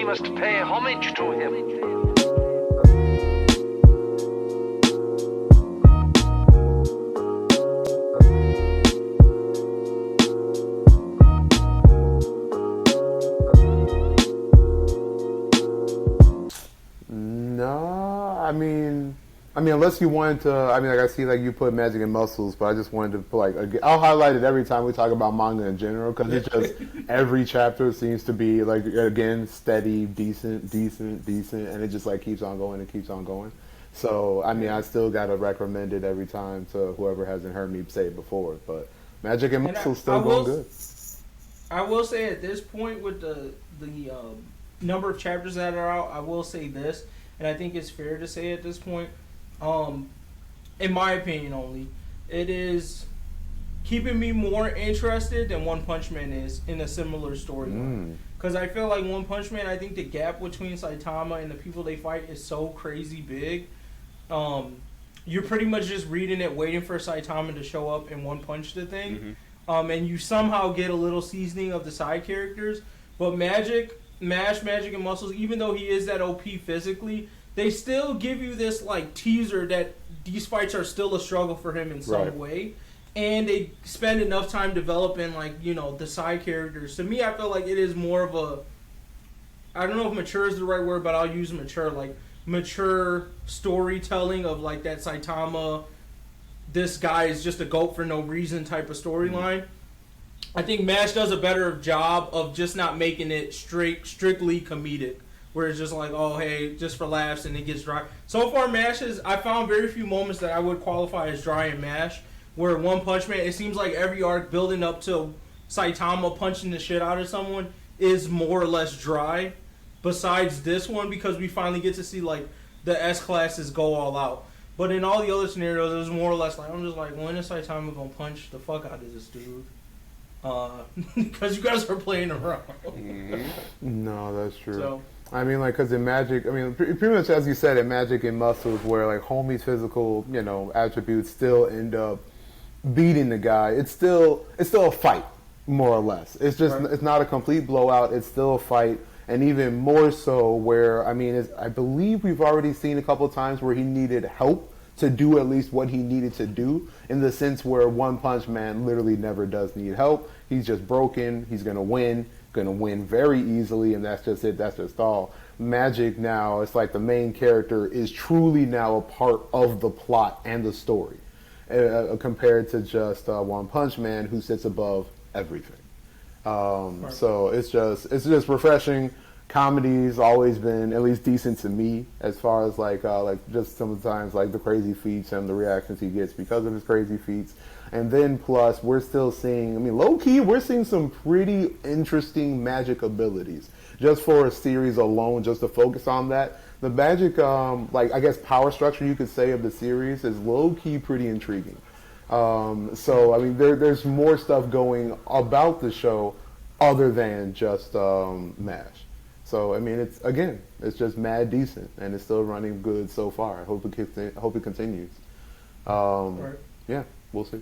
We must pay homage to him. No, I mean, unless you wanted to. I mean, like I see, like you put Magic and Muscles, but I just wanted to put I'll highlight it every time we talk about manga in general because it's just every chapter seems to be like again steady, decent, and it just like keeps on going and keeps on going. So I mean, I still gotta recommend it every time to whoever hasn't heard me say it before. But Magic and Muscles still going good. I will say at this point with the number of chapters that are out, I will say this, and I think it's fair to say at this point, in my opinion only, it is keeping me more interested than One Punch Man is in a similar storyline. Because I feel like One Punch Man, I think the gap between Saitama and the people they fight is so crazy big. You're pretty much just reading it, waiting for Saitama to show up and one punch the thing. And you somehow get a little seasoning of the side characters. But Magic and Muscles, even though he is that OP physically, they still give you this like teaser that these fights are still a struggle for him in some way. And they spend enough time developing the side characters. To me, I feel like it is more of a, I don't know if mature is the right word, but I'll use mature storytelling of like that Saitama, this guy is just a goat for no reason type of storyline. I think MASH does a better job of just not making it strictly comedic, where it's just like, oh, hey, just for laughs, and it gets dry. So far, MASH I found very few moments that I would qualify as dry in MASH, where One Punch Man, it seems like every arc building up to Saitama punching the shit out of someone is more or less dry, besides this one, because we finally get to see, like, the S-classes go all out. But in all the other scenarios, it was more or less like, I'm just like, when is Saitama gonna punch the fuck out of this dude? Because you guys are playing around. No, that's true. So, I mean, like, because in Magic, I mean, pretty much as you said, in Magic and Muscles, where like Homie's physical, attributes still end up beating the guy. It's still a fight, more or less. It's just It's not a complete blowout. It's still a fight, and even more so where I believe we've already seen a couple of times where he needed help to do at least what he needed to do, in the sense where One Punch Man literally never does need help. He's just broken. He's going to win very easily, and that's just it. That's just all. Magic now, it's like the main character is truly now a part of the plot and the story, compared to just One Punch Man, who sits above everything. So it's just refreshing. Comedy's always been at least decent to me, as far as like just sometimes like the crazy feats and the reactions he gets because of his crazy feats. And then plus we're still seeing, low-key, we're seeing some pretty interesting magic abilities. Just for a series alone, just to focus on that. The magic, I guess power structure you could say of the series is low-key pretty intriguing. So there's more stuff going about the show other than just MASH. So it's just mad decent, and it's still running good so far. I hope it continues. Yeah, we'll see.